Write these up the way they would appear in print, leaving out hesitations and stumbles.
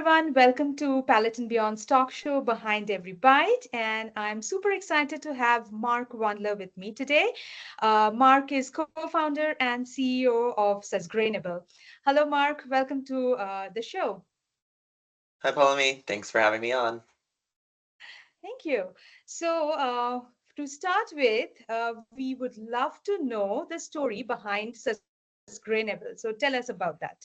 everyone. Welcome to Palette and Beyond's talk show Behind Every Bite. And I'm super excited to have Mark Wandler with me today. Mark is co-founder and CEO of Susgrainable. Hello, Mark. Welcome to the show. Hi, Pauline. Thanks for having me on. Thank you. So, to start with, we would love to know the story behind Susgrainable. So, tell us about that.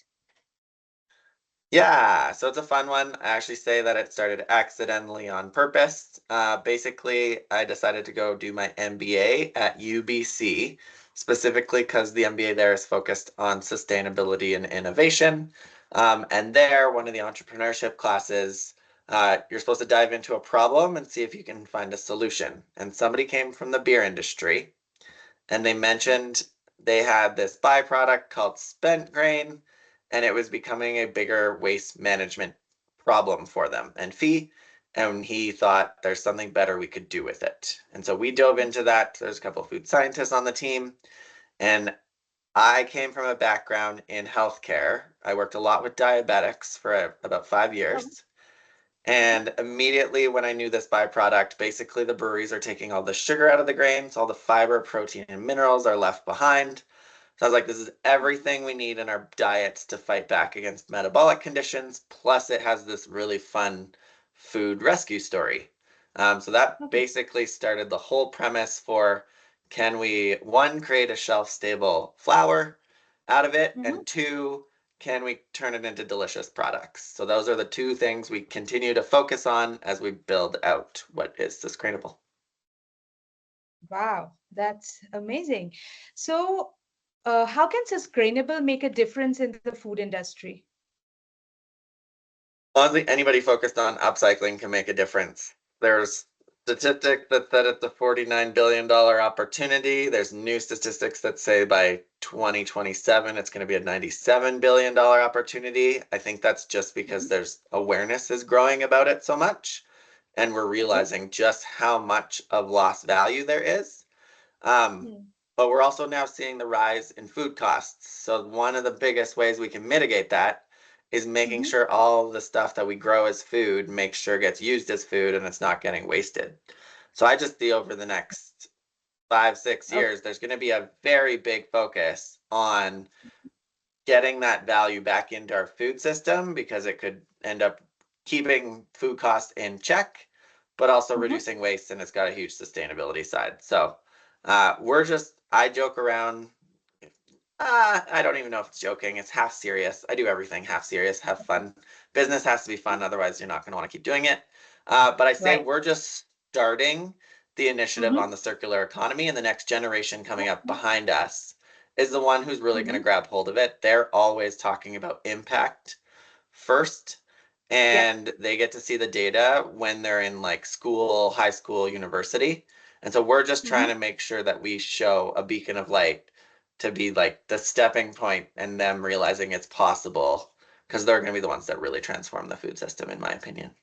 Yeah, so it's a fun one. I actually say that it started accidentally on purpose. Basically, I decided to go do my MBA at UBC, specifically because the MBA there is focused on sustainability and innovation. And there, one of the entrepreneurship classes, you're supposed to dive into a problem and see if you can find a solution. And somebody came from the beer industry, and they mentioned they had this byproduct called spent grain, and it was becoming a bigger waste management problem for them and fee. And he thought there's something better we could do with it. And so we dove into that. There's a couple of food scientists on the team, and I came from a background in healthcare. I worked a lot with diabetics for about 5 years. And immediately when I knew this byproduct, basically the breweries are taking all the sugar out of the grains, all the fiber, protein, and minerals are left behind. So I was like, this is everything we need in our diets to fight back against metabolic conditions. Plus, it has this really fun food rescue story. So that Okay. basically started the whole premise for, can we, one, create a shelf-stable flour out of it, Mhm. and two, can we turn it into delicious products? So those are the two things we continue to focus on as we build out what is Susgrainable. Wow, that's amazing. So, how can Sustainable make a difference in the food industry? Honestly, anybody focused on upcycling can make a difference. There's statistics that said it's a $49 billion opportunity. There's new statistics that say by 2027 it's going to be a $97 billion opportunity. I think that's just because Mhm. there's awareness is growing about it so much, and we're Okay. realizing just how much of lost value there is. Um, Hmm. but we're also now seeing the rise in food costs. So one of the biggest ways we can mitigate that is making Mhm. sure all the stuff that we grow as food make sure gets used as food and it's not getting wasted. So I just see over the next 5, 6 years, there's going to be a very big focus on getting that value back into our food system because it could end up keeping food costs in check, but also Mhm. reducing waste, and it's got a huge sustainability side. So I joke around. I don't even know if it's joking. It's half serious. I do everything half serious, have fun. Business has to be fun, otherwise you're not going to want to keep doing it. But I say Right. we're just starting the initiative Mhm. on the circular economy, and the next generation coming up Okay. behind us is the one who's really going to Mhm. grab hold of it. They're always talking about impact first, Yeah. and they get to see the data when they're in like school, high school, university. And so we're just trying Mhm. to make sure that we show a beacon of light to be like the stepping point and them realizing it's possible, because they're going to be the ones that really transform the food system, in my opinion.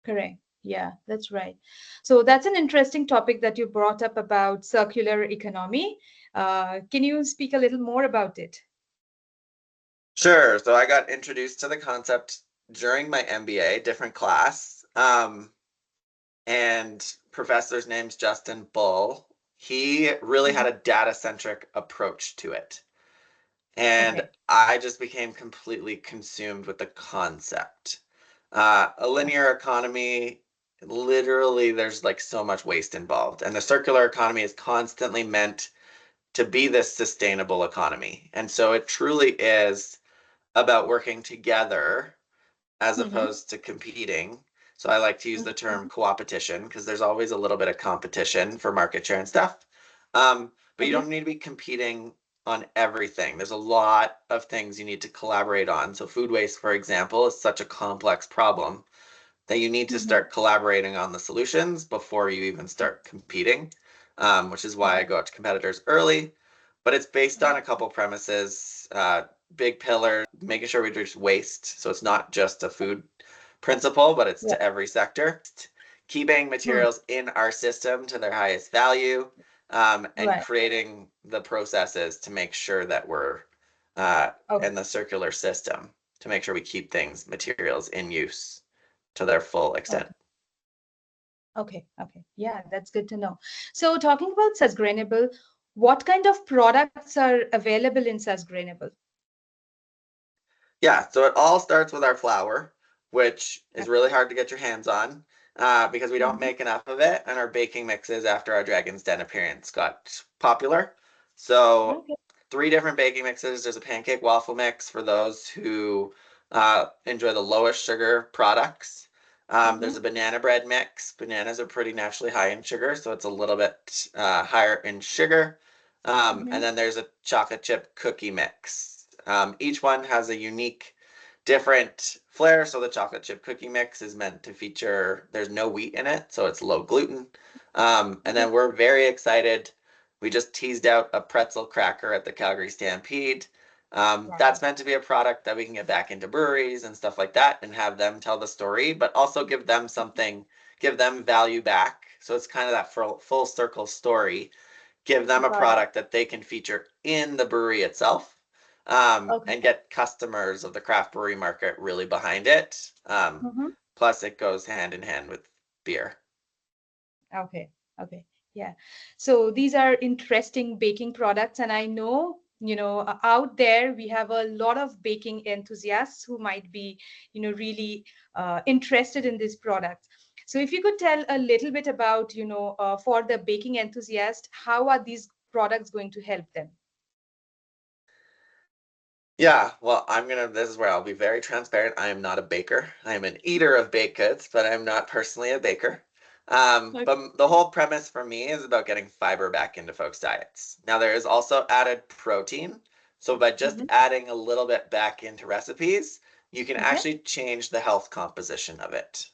Correct. Yeah, that's right. So that's an interesting topic that you brought up about circular economy. Can you speak a little more about it? Sure. So I got introduced to the concept during my MBA, different class. And professor's name's Justin Bull. He really had Mhm. a data centric approach to it. And Okay. I just became completely consumed with the concept. A linear economy, literally, there's like so much waste involved. And the circular economy is constantly meant to be this sustainable economy. And so it truly is about working together as Mhm. opposed to competing. So I like to use the term Mhm. coopetition because there's always a little bit of competition for market share and stuff. But you Okay. don't need to be competing on everything. There's a lot of things you need to collaborate on. So food waste, for example, is such a complex problem that you need to Mhm. start collaborating on the solutions before you even start competing, which is why I Okay. go out to competitors early. But it's based on Mhm. a couple premises, big pillars, making sure we reduce waste. So it's not just a food principle, but it's Yeah. to every sector. Keeping Hmm. materials in our system to their highest value, and Right. creating the processes to make sure that we're Okay. in the circular system to make sure we keep things, materials in use to their full extent. Okay. Yeah, that's good to know. So talking about Susgrainable, what kind of products are available in Susgrainable? Yeah, so it all starts with our flour, which is really hard to get your hands on because we don't Mm-hmm. make enough of it, and our baking mixes after our Dragon's Den appearance got popular. So, Okay. three different baking mixes. There's a pancake waffle mix for those who enjoy the lowest sugar products. Mm-hmm. There's a banana bread mix. Bananas are pretty naturally high in sugar, so it's a little bit higher in sugar. Mm-hmm. And then there's a chocolate chip cookie mix. Each one has a unique, different flair. So the chocolate chip cookie mix is meant to feature, there's no wheat in it, so it's low gluten. And Okay. then we're very excited. We just teased out a pretzel cracker at the Calgary Stampede. That's Wow. meant to be a product that we can get back into breweries and stuff like that and have them tell the story, but also give them something, give them value back. So it's kind of that full circle story. Give them a Got it. product that they can feature in the brewery itself, Okay. and get customers of the craft brewery market really behind it. Mm-hmm. Plus, it goes hand in hand with beer. Okay. Okay. Yeah. So these are interesting baking products, and I know, out there we have a lot of baking enthusiasts who might be, really interested in these products. So if you could tell a little bit about, for the baking enthusiast, how are these products going to help them? Yeah, well, this is where I'll be very transparent. I am not a baker. I am an eater of baked goods, but I'm not personally a baker. Okay. But the whole premise for me is about getting fiber back into folks' diets. Now, there is also added protein. So by just Mm-hmm. adding a little bit back into recipes, you can Okay. actually change the health composition of it.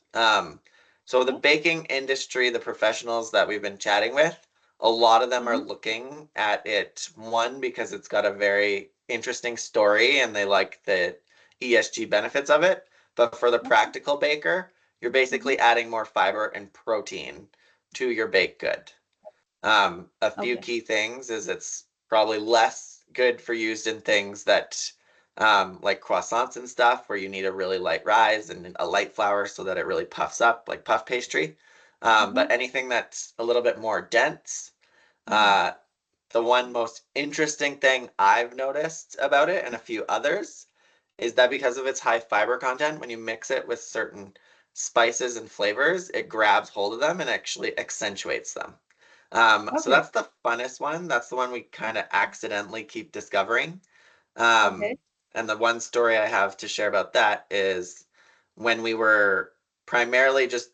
So the Okay. baking industry, the professionals that we've been chatting with, a lot of them are Mm-hmm. looking at it, one, because it's got a very interesting story and they like the ESG benefits of it. But for the Okay. practical baker, you're Mm-hmm. basically adding more fiber and protein to your baked good. A few Okay. key things is it's probably less good for used in things that like croissants and stuff where you need a really light rise and a light flour so that it really puffs up like puff pastry. Mm-hmm. But anything that's a little bit more dense, Mm-hmm. uh, the one most interesting thing I've noticed about it and a few others is that because of its high fiber content, when you mix it with certain spices and flavors, it grabs hold of them and actually accentuates them. So Okay. that's the funnest one. That's the one we kind of accidentally keep discovering. Um, Okay. and the one story I have to share about that is when we were primarily just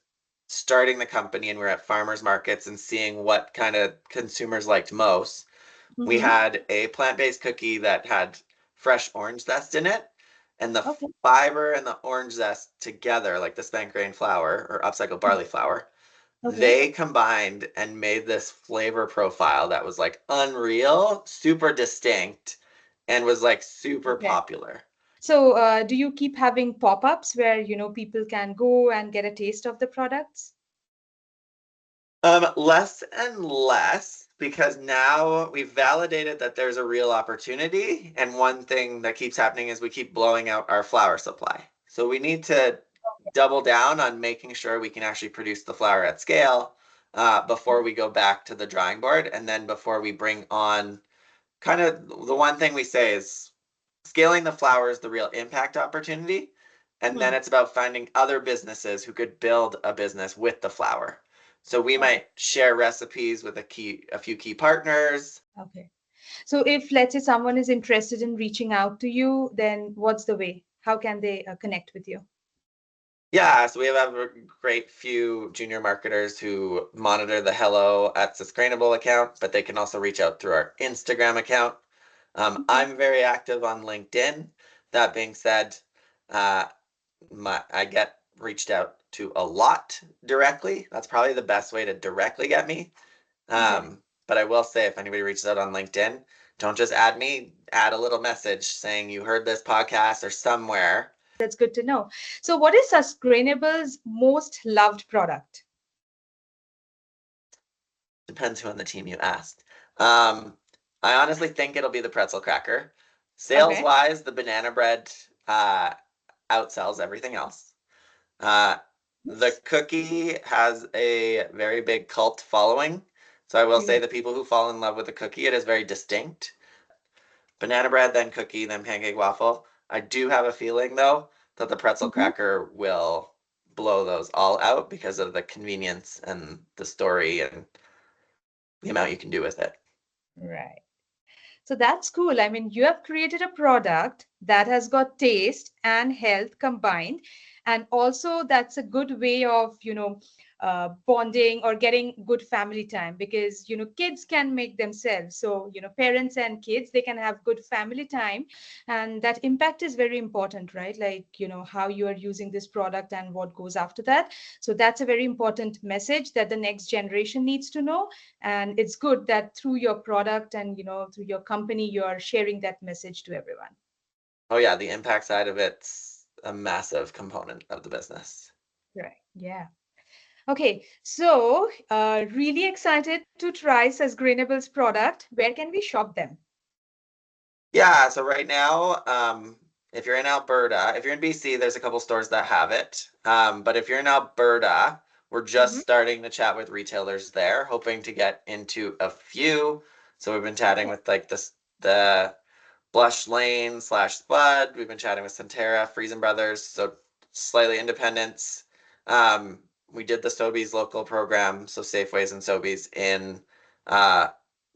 starting the company and we were at farmers markets and seeing what kind of consumers liked most. We Mm-hmm. had a plant-based cookie that had fresh orange zest in it, and the Okay. fiber and the orange zest together, like the spent grain flour or upcycled barley flour, Okay. they combined and made this flavor profile that was like unreal, super distinct, and was like super Okay. popular. So, do you keep having pop-ups where, people can go and get a taste of the products? Less and less because now we've validated that there's a real opportunity, and one thing that keeps happening is we keep blowing out our flour supply. So we need to double down on making sure we can actually produce the flour at scale before we go back to the drawing board, and then before we bring on kind of the one thing we say is scaling the flour is the real impact opportunity. And then Hmm. it's about finding other businesses who could build a business with the flour. So we Okay. might share recipes with a few key partners. Okay. So, if let's say someone is interested in reaching out to you, then what's the way? How can they connect with you? Yeah, so we have a great few junior marketers who monitor the Hello at Susgrainable account, but they can also reach out through our Instagram account. Okay. I'm very active on LinkedIn. That being said, uh, I get reached out to a lot directly. That's probably the best way to directly get me. Okay. But I will say, if anybody reaches out on LinkedIn, don't just add me, add a little message saying you heard this podcast or somewhere. That's good to know. So, what is Susgrainable's most loved product? Depends who on the team you asked. Um, I honestly think it'll be the pretzel cracker. Sales Okay. wise, the banana bread outsells everything else. Uh, the cookie has a very big cult following. So I will say Right. the people who fall in love with the cookie, it is very distinct. Banana bread, then cookie, then pancake waffle. I do have a feeling though that the pretzel Mhm. cracker will blow those all out because of the convenience and the story and the amount you can do with it. Right. So that's cool. I mean, you have created a product that has got taste and health combined. And also, that's a good way of, bonding or getting good family time because, kids can make themselves. So, parents and kids, they can have good family time. And that impact is very important, right? Like, how you are using this product and what goes after that. So, that's a very important message that the next generation needs to know, and it's good that through your product and through your company you are sharing that message to everyone. Oh yeah, the impact side of it's a massive component of the business. Right. Yeah. Okay, so really excited to try Susgrainable's product. Where can we shop them? Yeah, so right now, if you're in Alberta, if you're in BC, there's a couple stores that have it. But if you're in Alberta, we're just Mhm. starting to chat with retailers there, hoping to get into a few. So we've been chatting Oh, with like the Blush Lane slash Spud. We've been chatting with Centera, Friesen Brothers, so slightly independents. We did the Sobeys local program, so Safeways and Sobeys in uh,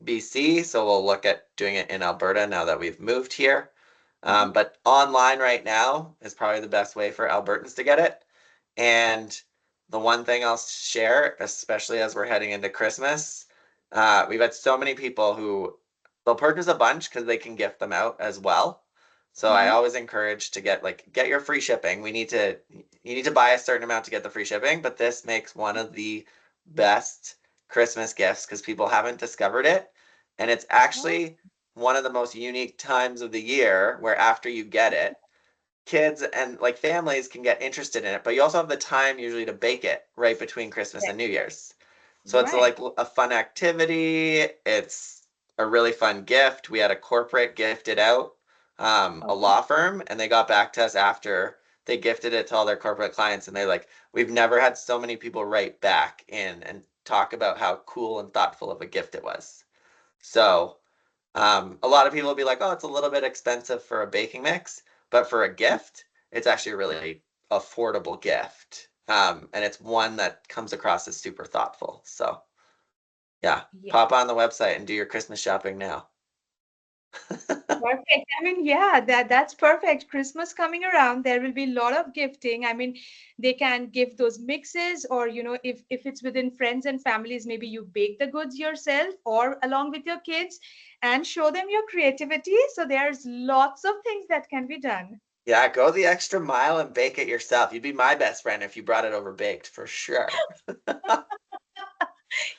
BC. So we'll look at doing it in Alberta now that we've moved here. mhm. But online right now is probably the best way for Albertans to get it. And the one thing I'll share, especially as we're heading into Christmas, we've had so many people who they'll purchase a bunch because they can gift them out as well. So I Mhm. always encourage to get your free shipping. You need to buy a certain amount to get the free shipping, but this makes one of the best Christmas gifts because people haven't discovered it. And it's Oh, actually one of the most unique times of the year where after you get it, kids and like families can get interested in it, but you also have the time usually to bake it right between Christmas right. and New Year's. So it's Right. like a fun activity. It's a really fun gift. We had a corporate gifted out, a Okay. law firm, and they got back to us after they gifted it to all their corporate clients, and they're like, "We've never had so many people write back in and talk about how cool and thoughtful of a gift it was." So a lot of people will be like, oh, it's a little bit expensive for a baking mix, but for a gift, it's actually a really affordable gift. And it's one that comes across as super thoughtful. So, yeah, Yeah. pop on the website and do your Christmas shopping now. Perfect. I mean, yeah, that's perfect. Christmas coming around, there will be a lot of gifting. I mean, they can give those mixes, or if it's within friends and families, maybe you bake the goods yourself or along with your kids and show them your creativity. So there's lots of things that can be done. Yeah, go the extra mile and bake it yourself. You'd be my best friend if you brought it over baked for sure.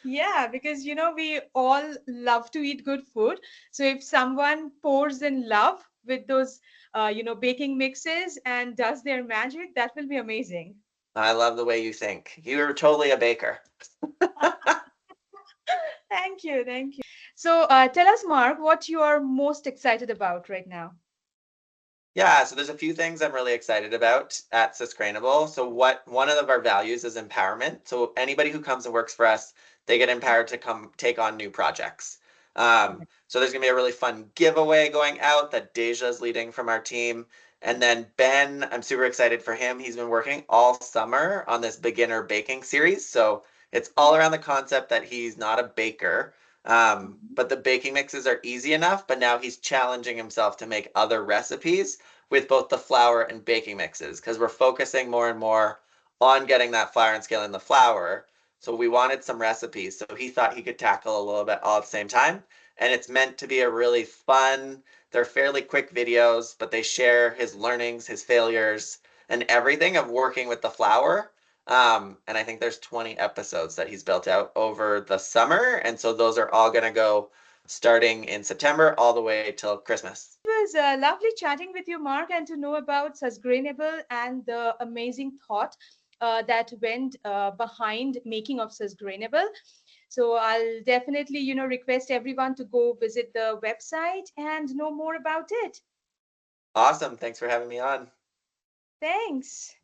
Yeah, because we all love to eat good food. So if someone pours in love with those baking mixes and does their magic, that will be amazing. I love the way you think. You're totally a baker. Thank you, thank you. So tell us, Mark, what you are most excited about right now. Yeah, so there's a few things I'm really excited about at Susgrainable. So one of our values is empowerment. So anybody who comes and works for us, they get empowered to come take on new projects. Okay. So there's gonna be a really fun giveaway going out that Deja's leading from our team. And then Ben, I'm super excited for him. He's been working all summer on this beginner baking series. So it's all around the concept that he's not a baker, Mhm. but the baking mixes are easy enough. But now he's challenging himself to make other recipes with both the flour and baking mixes because we're focusing more and more on getting that flour and scaling the flour. So we wanted some recipes. So he thought he could tackle a little bit all at the same time. And it's meant to be a really fun, they're fairly quick videos, but they share his learnings, his failures, and everything of working with the flour. And I think there's 20 episodes that he's built out over the summer. And so those are all going to go starting in September all the way till Christmas. It was lovely chatting with you, Mark, and to know about Susgrainable and the amazing thought that went behind making of Susgrainable. So I'll definitely, request everyone to go visit the website and know more about it. Awesome. Thanks for having me on. Thanks.